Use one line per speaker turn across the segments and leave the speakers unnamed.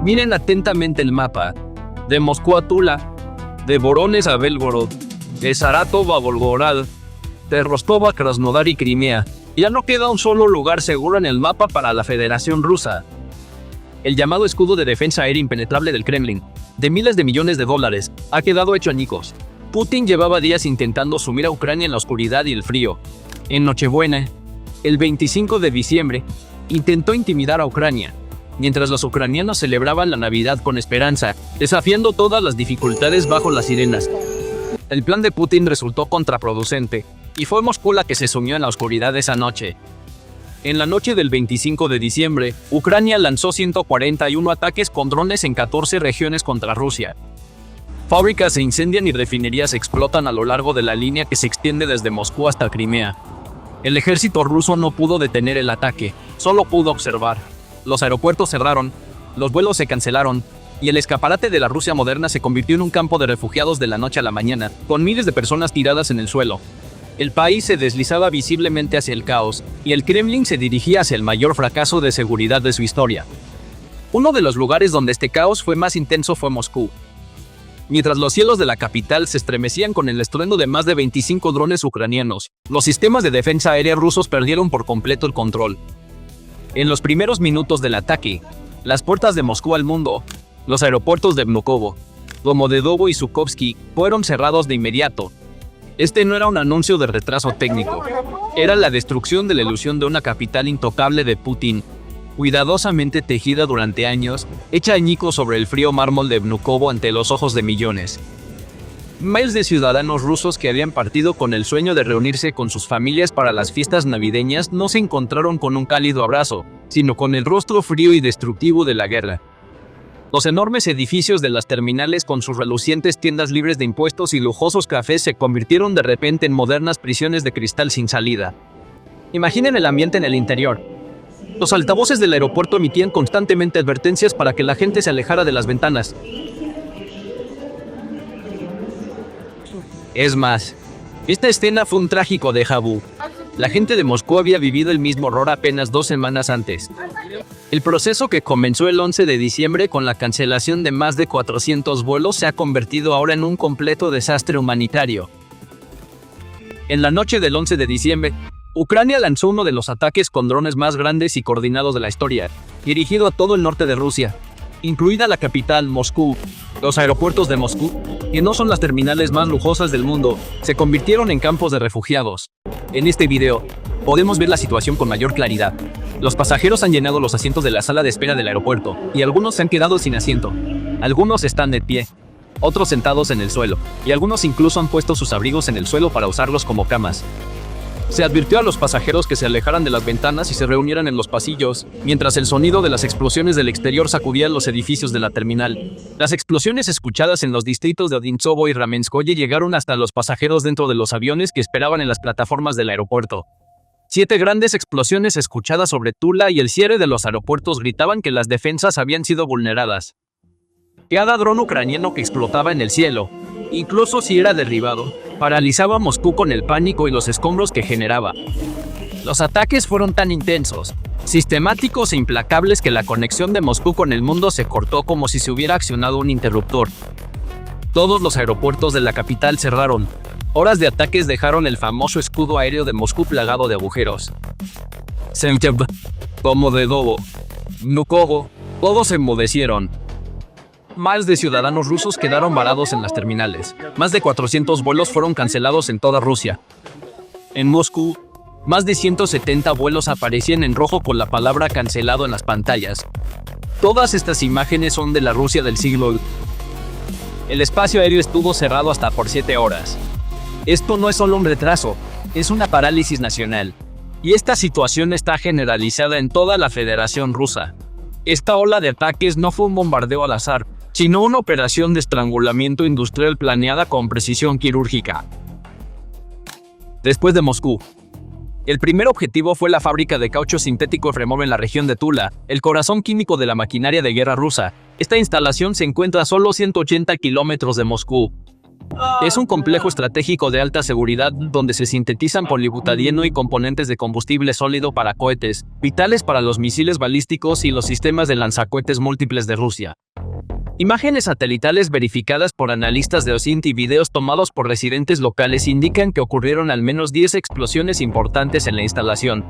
Miren atentamente el mapa. De Moscú a Tula, de Voronezh a Belgorod, de Saratov a Volgograd, de Rostov a Krasnodar y Crimea. Ya no queda un solo lugar seguro en el mapa para la Federación Rusa. El llamado escudo de defensa aérea impenetrable del Kremlin, de miles de millones de dólares, ha quedado hecho añicos. Putin llevaba días intentando sumir a Ucrania en la oscuridad y el frío. En Nochebuena, el 25 de diciembre, intentó intimidar a Ucrania, mientras los ucranianos celebraban la Navidad con esperanza, desafiando todas las dificultades bajo las sirenas. El plan de Putin resultó contraproducente, y fue Moscú la que se sumió en la oscuridad esa noche. En la noche del 25 de diciembre, Ucrania lanzó 141 ataques con drones en 14 regiones contra Rusia. Fábricas se incendian y refinerías explotan a lo largo de la línea que se extiende desde Moscú hasta Crimea. El ejército ruso no pudo detener el ataque, solo pudo observar. Los aeropuertos cerraron, los vuelos se cancelaron, y el escaparate de la Rusia moderna se convirtió en un campo de refugiados de la noche a la mañana, con miles de personas tiradas en el suelo. El país se deslizaba visiblemente hacia el caos, y el Kremlin se dirigía hacia el mayor fracaso de seguridad de su historia. Uno de los lugares donde este caos fue más intenso fue Moscú. Mientras los cielos de la capital se estremecían con el estruendo de más de 25 drones ucranianos, los sistemas de defensa aérea rusos perdieron por completo el control. En los primeros minutos del ataque, las puertas de Moscú al mundo, los aeropuertos de Vnukovo, Domodedovo y Zhukovsky fueron cerrados de inmediato. Este no era un anuncio de retraso técnico, era la destrucción de la ilusión de una capital intocable de Putin, cuidadosamente tejida durante años, hecha añicos sobre el frío mármol de Vnukovo ante los ojos de millones. Miles de ciudadanos rusos que habían partido con el sueño de reunirse con sus familias para las fiestas navideñas no se encontraron con un cálido abrazo, sino con el rostro frío y destructivo de la guerra. Los enormes edificios de las terminales con sus relucientes tiendas libres de impuestos y lujosos cafés se convirtieron de repente en modernas prisiones de cristal sin salida. Imaginen el ambiente en el interior. Los altavoces del aeropuerto emitían constantemente advertencias para que la gente se alejara de las ventanas. Es más, esta escena fue un trágico déjà vu. La gente de Moscú había vivido el mismo horror apenas 2 semanas antes. El proceso que comenzó el 11 de diciembre con la cancelación de más de 400 vuelos se ha convertido ahora en un completo desastre humanitario. En la noche del 11 de diciembre, Ucrania lanzó uno de los ataques con drones más grandes y coordinados de la historia, dirigido a todo el norte de Rusia, incluida la capital, Moscú. Los aeropuertos de Moscú, que no son las terminales más lujosas del mundo, se convirtieron en campos de refugiados. En este video, podemos ver la situación con mayor claridad. Los pasajeros han llenado los asientos de la sala de espera del aeropuerto, y algunos se han quedado sin asiento. Algunos están de pie, otros sentados en el suelo, y algunos incluso han puesto sus abrigos en el suelo para usarlos como camas. Se advirtió a los pasajeros que se alejaran de las ventanas y se reunieran en los pasillos, mientras el sonido de las explosiones del exterior sacudía los edificios de la terminal. Las explosiones escuchadas en los distritos de Odintsovo y Ramenskoye llegaron hasta los pasajeros dentro de los aviones que esperaban en las plataformas del aeropuerto. 7 grandes explosiones escuchadas sobre Tula y el cierre de los aeropuertos gritaban que las defensas habían sido vulneradas. Cada dron ucraniano que explotaba en el cielo, incluso si era derribado, paralizaba a Moscú con el pánico y los escombros que generaba. Los ataques fueron tan intensos, sistemáticos e implacables que la conexión de Moscú con el mundo se cortó como si se hubiera accionado un interruptor. Todos los aeropuertos de la capital cerraron. Horas de ataques dejaron el famoso escudo aéreo de Moscú plagado de agujeros. Semchev, Domodedovo, Vnukovo, todos se enmudecieron. Miles de ciudadanos rusos quedaron varados en las terminales. Más de 400 vuelos fueron cancelados en toda Rusia. En Moscú, más de 170 vuelos aparecían en rojo con la palabra cancelado en las pantallas. Todas estas imágenes son de la Rusia del siglo. El espacio aéreo estuvo cerrado hasta por 7 horas. Esto no es solo un retraso, es una parálisis nacional. Y esta situación está generalizada en toda la Federación Rusa. Esta ola de ataques no fue un bombardeo al azar, sino una operación de estrangulamiento industrial planeada con precisión quirúrgica. Después de Moscú, el primer objetivo fue la fábrica de caucho sintético Efremov en la región de Tula, el corazón químico de la maquinaria de guerra rusa. Esta instalación se encuentra a solo 180 kilómetros de Moscú. Es un complejo estratégico de alta seguridad donde se sintetizan polibutadieno y componentes de combustible sólido para cohetes, vitales para los misiles balísticos y los sistemas de lanzacohetes múltiples de Rusia. Imágenes satelitales verificadas por analistas de OSINT y videos tomados por residentes locales indican que ocurrieron al menos 10 explosiones importantes en la instalación.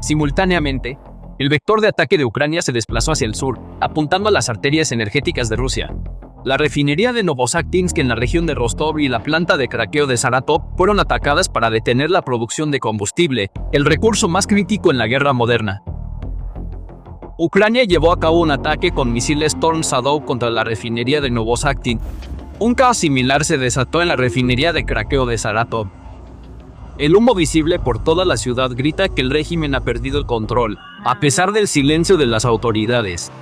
Simultáneamente, el vector de ataque de Ucrania se desplazó hacia el sur, apuntando a las arterias energéticas de Rusia. La refinería de Novosakhtinsk en la región de Rostov y la planta de craqueo de Saratov fueron atacadas para detener la producción de combustible, el recurso más crítico en la guerra moderna. Ucrania llevó a cabo un ataque con misiles Storm Shadow contra la refinería de Novosakhtinsk. Un caos similar se desató en la refinería de craqueo de Saratov. El humo visible por toda la ciudad grita que el régimen ha perdido el control, a pesar del silencio de las autoridades.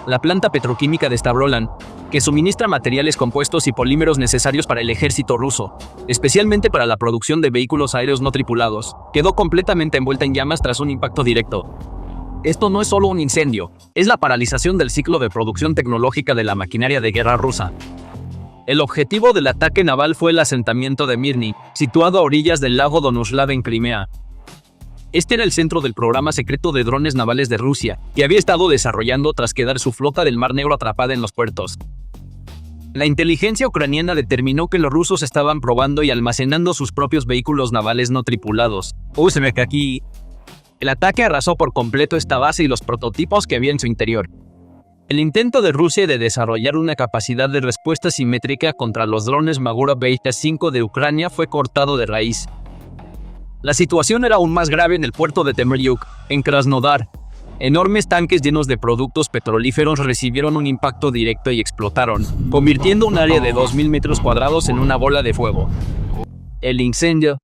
La planta petroquímica de Stavrolan, que suministra materiales compuestos y polímeros necesarios para el ejército ruso, especialmente para la producción de vehículos aéreos no tripulados, quedó completamente envuelta en llamas tras un impacto directo. Esto no es solo un incendio, es la paralización del ciclo de producción tecnológica de la maquinaria de guerra rusa. El objetivo del ataque naval fue el asentamiento de Mirny, situado a orillas del lago Donuslav en Crimea. Este era el centro del programa secreto de drones navales de Rusia, que había estado desarrollando tras quedar su flota del Mar Negro atrapada en los puertos. La inteligencia ucraniana determinó que los rusos estaban probando y almacenando sus propios vehículos navales no tripulados. Se ve que aquí el ataque arrasó por completo esta base y los prototipos que había en su interior. El intento de Rusia de desarrollar una capacidad de respuesta simétrica contra los drones Magura Beta-5 de Ucrania fue cortado de raíz. La situación era aún más grave en el puerto de Temeryuk, en Krasnodar. Enormes tanques llenos de productos petrolíferos recibieron un impacto directo y explotaron, convirtiendo un área de 2.000 metros cuadrados en una bola de fuego. El incendio,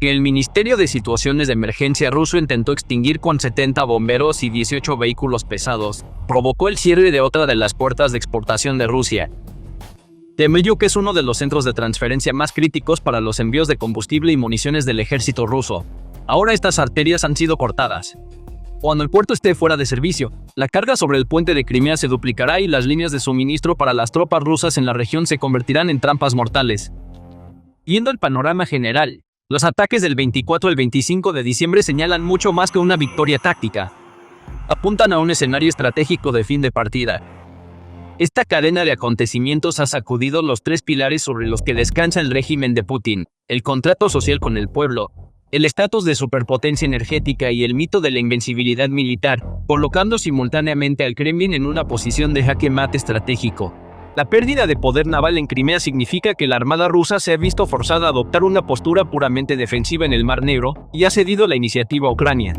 que el Ministerio de Situaciones de Emergencia ruso intentó extinguir con 70 bomberos y 18 vehículos pesados, provocó el cierre de otra de las puertas de exportación de Rusia. Temeryuk es uno de los centros de transferencia más críticos para los envíos de combustible y municiones del ejército ruso. Ahora estas arterias han sido cortadas. Cuando el puerto esté fuera de servicio, la carga sobre el puente de Crimea se duplicará y las líneas de suministro para las tropas rusas en la región se convertirán en trampas mortales. Viendo el panorama general, los ataques del 24 al 25 de diciembre señalan mucho más que una victoria táctica. Apuntan a un escenario estratégico de fin de partida. Esta cadena de acontecimientos ha sacudido los tres pilares sobre los que descansa el régimen de Putin: el contrato social con el pueblo, el estatus de superpotencia energética y el mito de la invencibilidad militar, colocando simultáneamente al Kremlin en una posición de jaque mate estratégico. La pérdida de poder naval en Crimea significa que la Armada rusa se ha visto forzada a adoptar una postura puramente defensiva en el Mar Negro y ha cedido la iniciativa a Ucrania.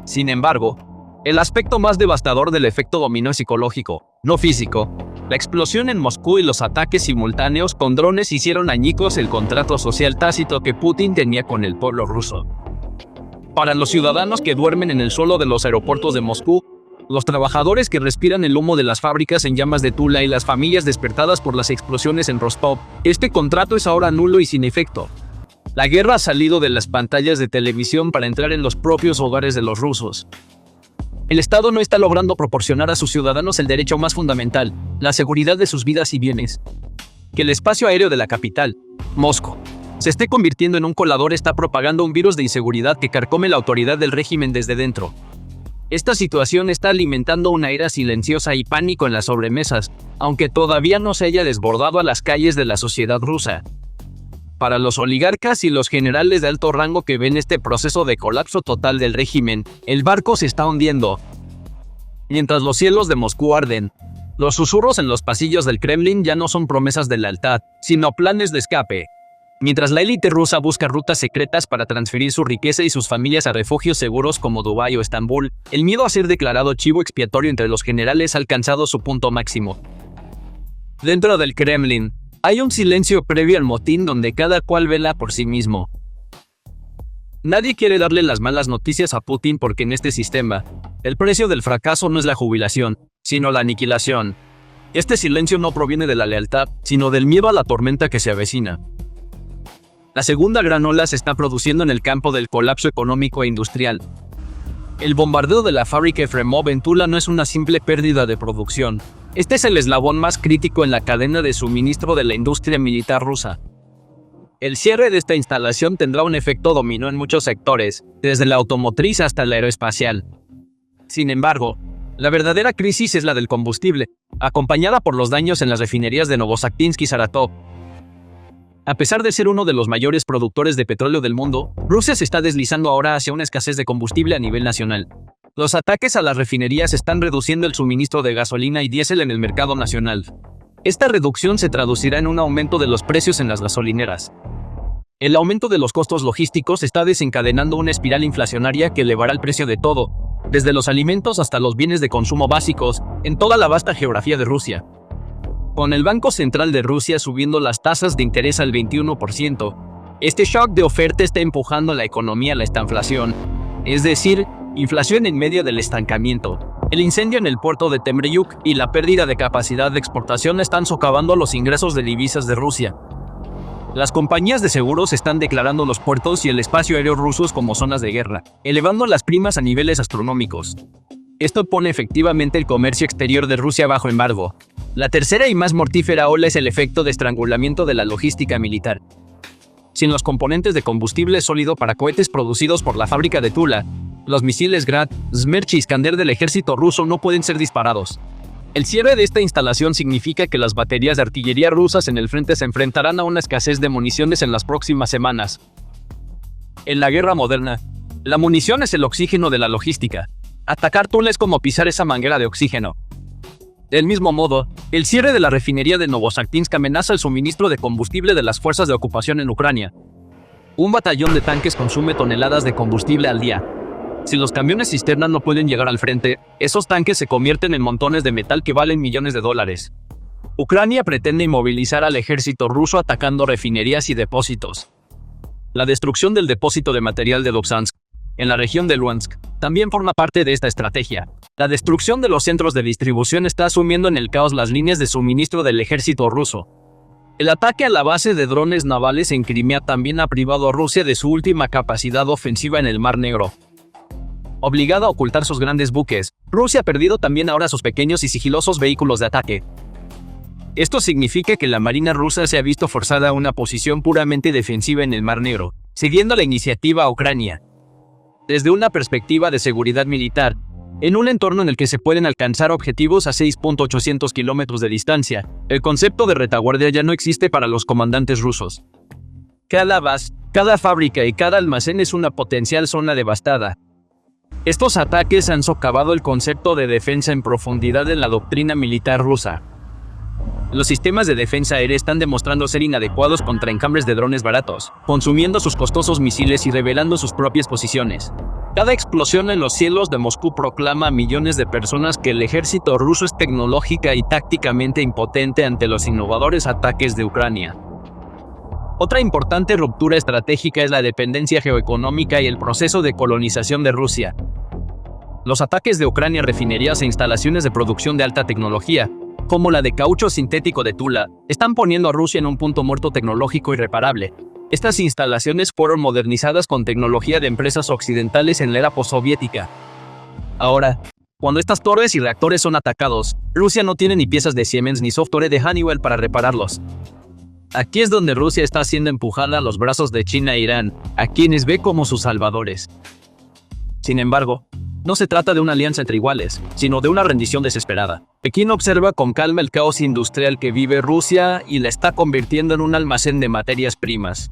Sin embargo, el aspecto más devastador del efecto dominó es psicológico, no físico. La explosión en Moscú y los ataques simultáneos con drones hicieron añicos el contrato social tácito que Putin tenía con el pueblo ruso. Para los ciudadanos que duermen en el suelo de los aeropuertos de Moscú, los trabajadores que respiran el humo de las fábricas en llamas de Tula y las familias despertadas por las explosiones en Rostov, este contrato es ahora nulo y sin efecto. La guerra ha salido de las pantallas de televisión para entrar en los propios hogares de los rusos. El Estado no está logrando proporcionar a sus ciudadanos el derecho más fundamental, la seguridad de sus vidas y bienes. Que el espacio aéreo de la capital, Moscú, se esté convirtiendo en un colador está propagando un virus de inseguridad que carcome la autoridad del régimen desde dentro. Esta situación está alimentando una ira silenciosa y pánico en las sobremesas, aunque todavía no se haya desbordado a las calles de la sociedad rusa. Para los oligarcas y los generales de alto rango que ven este proceso de colapso total del régimen, el barco se está hundiendo. Mientras los cielos de Moscú arden, los susurros en los pasillos del Kremlin ya no son promesas de lealtad, sino planes de escape. Mientras la élite rusa busca rutas secretas para transferir su riqueza y sus familias a refugios seguros como Dubái o Estambul, el miedo a ser declarado chivo expiatorio entre los generales ha alcanzado su punto máximo. Dentro del Kremlin, hay un silencio previo al motín donde cada cual vela por sí mismo. Nadie quiere darle las malas noticias a Putin porque en este sistema, el precio del fracaso no es la jubilación, sino la aniquilación. Este silencio no proviene de la lealtad, sino del miedo a la tormenta que se avecina. La segunda gran ola se está produciendo en el campo del colapso económico e industrial. El bombardeo de la fábrica Efremov en Tula no es una simple pérdida de producción. Este es el eslabón más crítico en la cadena de suministro de la industria militar rusa. El cierre de esta instalación tendrá un efecto dominó en muchos sectores, desde la automotriz hasta la aeroespacial. Sin embargo, la verdadera crisis es la del combustible, acompañada por los daños en las refinerías de Novosakhtinsk y Saratov. A pesar de ser uno de los mayores productores de petróleo del mundo, Rusia se está deslizando ahora hacia una escasez de combustible a nivel nacional. Los ataques a las refinerías están reduciendo el suministro de gasolina y diésel en el mercado nacional. Esta reducción se traducirá en un aumento de los precios en las gasolineras. El aumento de los costos logísticos está desencadenando una espiral inflacionaria que elevará el precio de todo, desde los alimentos hasta los bienes de consumo básicos, en toda la vasta geografía de Rusia. Con el Banco Central de Rusia subiendo las tasas de interés al 21%, este shock de oferta está empujando la economía a la estanflación, es decir, inflación en medio del estancamiento. El incendio en el puerto de Temryuk y la pérdida de capacidad de exportación están socavando los ingresos de divisas de Rusia. Las compañías de seguros están declarando los puertos y el espacio aéreo rusos como zonas de guerra, elevando las primas a niveles astronómicos. Esto pone efectivamente el comercio exterior de Rusia bajo embargo. La tercera y más mortífera ola es el efecto de estrangulamiento de la logística militar. Sin los componentes de combustible sólido para cohetes producidos por la fábrica de Tula, los misiles Grad, Smerch y Iskander del ejército ruso no pueden ser disparados. El cierre de esta instalación significa que las baterías de artillería rusas en el frente se enfrentarán a una escasez de municiones en las próximas semanas. En la guerra moderna, la munición es el oxígeno de la logística. Atacar Tula es como pisar esa manguera de oxígeno. Del mismo modo, el cierre de la refinería de Novosakhtinsk amenaza el suministro de combustible de las fuerzas de ocupación en Ucrania. Un batallón de tanques consume toneladas de combustible al día. Si los camiones cisterna no pueden llegar al frente, esos tanques se convierten en montones de metal que valen millones de dólares. Ucrania pretende inmovilizar al ejército ruso atacando refinerías y depósitos. La destrucción del depósito de material de Lutsk, en la región de Luhansk, también forma parte de esta estrategia. La destrucción de los centros de distribución está sumiendo en el caos las líneas de suministro del ejército ruso. El ataque a la base de drones navales en Crimea también ha privado a Rusia de su última capacidad ofensiva en el Mar Negro. Obligada a ocultar sus grandes buques, Rusia ha perdido también ahora sus pequeños y sigilosos vehículos de ataque. Esto significa que la Marina rusa se ha visto forzada a una posición puramente defensiva en el Mar Negro, siguiendo la iniciativa a Ucrania. Desde una perspectiva de seguridad militar, en un entorno en el que se pueden alcanzar objetivos a 6.800 kilómetros de distancia, el concepto de retaguardia ya no existe para los comandantes rusos. Cada base, cada fábrica y cada almacén es una potencial zona devastada. Estos ataques han socavado el concepto de defensa en profundidad en la doctrina militar rusa. Los sistemas de defensa aérea están demostrando ser inadecuados contra enjambres de drones baratos, consumiendo sus costosos misiles y revelando sus propias posiciones. Cada explosión en los cielos de Moscú proclama a millones de personas que el ejército ruso es tecnológica y tácticamente impotente ante los innovadores ataques de Ucrania. Otra importante ruptura estratégica es la dependencia geoeconómica y el proceso de colonización de Rusia. Los ataques de Ucrania a refinerías e instalaciones de producción de alta tecnología, como la de caucho sintético de Tula, están poniendo a Rusia en un punto muerto tecnológico irreparable. Estas instalaciones fueron modernizadas con tecnología de empresas occidentales en la era postsoviética. Ahora, cuando estas torres y reactores son atacados, Rusia no tiene ni piezas de Siemens ni software de Honeywell para repararlos. Aquí es donde Rusia está siendo empujada a los brazos de China e Irán, a quienes ve como sus salvadores. Sin embargo, no se trata de una alianza entre iguales, sino de una rendición desesperada. Pekín observa con calma el caos industrial que vive Rusia y la está convirtiendo en un almacén de materias primas.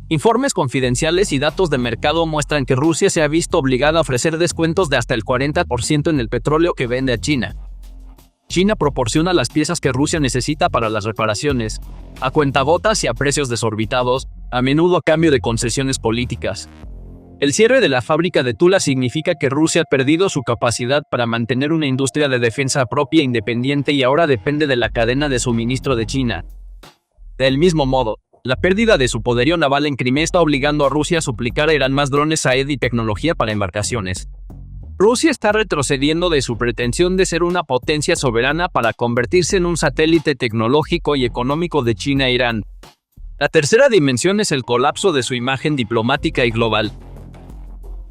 Informes confidenciales y datos de mercado muestran que Rusia se ha visto obligada a ofrecer descuentos de hasta el 40% en el petróleo que vende a China. China proporciona las piezas que Rusia necesita para las reparaciones, a cuentagotas y a precios desorbitados, a menudo a cambio de concesiones políticas. El cierre de la fábrica de Tula significa que Rusia ha perdido su capacidad para mantener una industria de defensa propia e independiente y ahora depende de la cadena de suministro de China. Del mismo modo, la pérdida de su poderío naval en Crimea está obligando a Rusia a suplicar a Irán más drones AED y tecnología para embarcaciones. Rusia está retrocediendo de su pretensión de ser una potencia soberana para convertirse en un satélite tecnológico y económico de China e Irán. La tercera dimensión es el colapso de su imagen diplomática y global.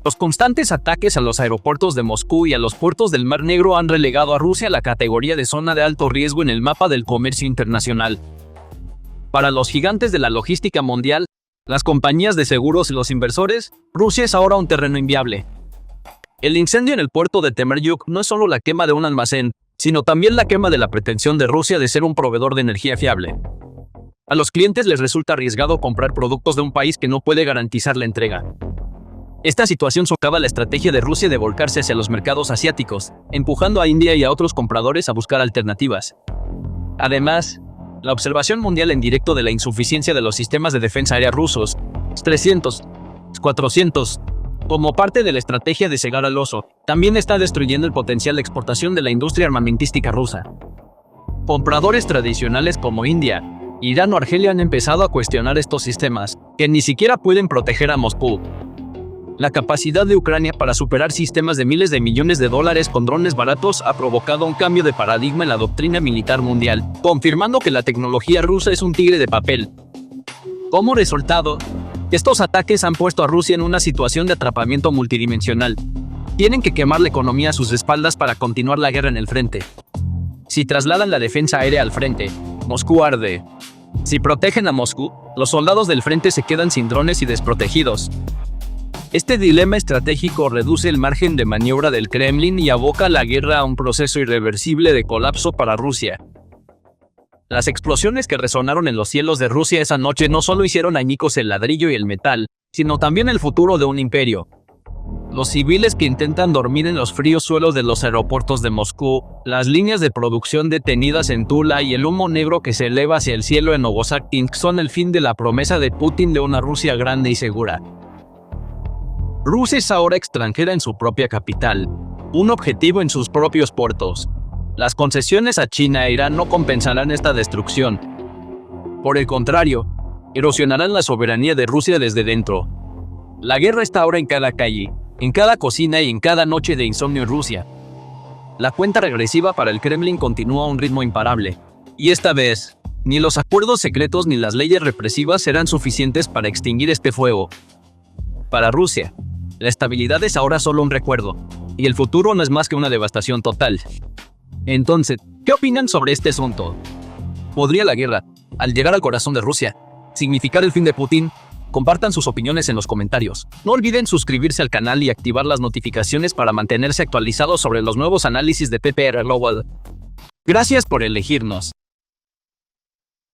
Los constantes ataques a los aeropuertos de Moscú y a los puertos del Mar Negro han relegado a Rusia a la categoría de zona de alto riesgo en el mapa del comercio internacional. Para los gigantes de la logística mundial, las compañías de seguros y los inversores, Rusia es ahora un terreno inviable. El incendio en el puerto de Temeryuk no es solo la quema de un almacén, sino también la quema de la pretensión de Rusia de ser un proveedor de energía fiable. A los clientes les resulta arriesgado comprar productos de un país que no puede garantizar la entrega. Esta situación socava la estrategia de Rusia de volcarse hacia los mercados asiáticos, empujando a India y a otros compradores a buscar alternativas. Además, la observación mundial en directo de la insuficiencia de los sistemas de defensa aérea rusos, S-300, S-400, como parte de la estrategia de cegar al oso, también está destruyendo el potencial de exportación de la industria armamentística rusa. Compradores tradicionales como India, Irán o Argelia han empezado a cuestionar estos sistemas, que ni siquiera pueden proteger a Moscú. La capacidad de Ucrania para superar sistemas de miles de millones de dólares con drones baratos ha provocado un cambio de paradigma en la doctrina militar mundial, confirmando que la tecnología rusa es un tigre de papel. Como resultado, estos ataques han puesto a Rusia en una situación de atrapamiento multidimensional. Tienen que quemar la economía a sus espaldas para continuar la guerra en el frente. Si trasladan la defensa aérea al frente, Moscú arde. Si protegen a Moscú, los soldados del frente se quedan sin drones y desprotegidos. Este dilema estratégico reduce el margen de maniobra del Kremlin y aboca la guerra a un proceso irreversible de colapso para Rusia. Las explosiones que resonaron en los cielos de Rusia esa noche no solo hicieron añicos el ladrillo y el metal, sino también el futuro de un imperio. Los civiles que intentan dormir en los fríos suelos de los aeropuertos de Moscú, las líneas de producción detenidas en Tula y el humo negro que se eleva hacia el cielo en Novosakinsk son el fin de la promesa de Putin de una Rusia grande y segura. Rusia es ahora extranjera en su propia capital, un objetivo en sus propios puertos. Las concesiones a China e Irán no compensarán esta destrucción. Por el contrario, erosionarán la soberanía de Rusia desde dentro. La guerra está ahora en cada calle, en cada cocina y en cada noche de insomnio en Rusia. La cuenta regresiva para el Kremlin continúa a un ritmo imparable. Y esta vez, ni los acuerdos secretos ni las leyes represivas serán suficientes para extinguir este fuego. Para Rusia, la estabilidad es ahora solo un recuerdo, y el futuro no es más que una devastación total. Entonces, ¿qué opinan sobre este asunto? ¿Podría la guerra, al llegar al corazón de Rusia, significar el fin de Putin? Compartan sus opiniones en los comentarios. No olviden suscribirse al canal y activar las notificaciones para mantenerse actualizados sobre los nuevos análisis de PPR Global. Gracias por elegirnos.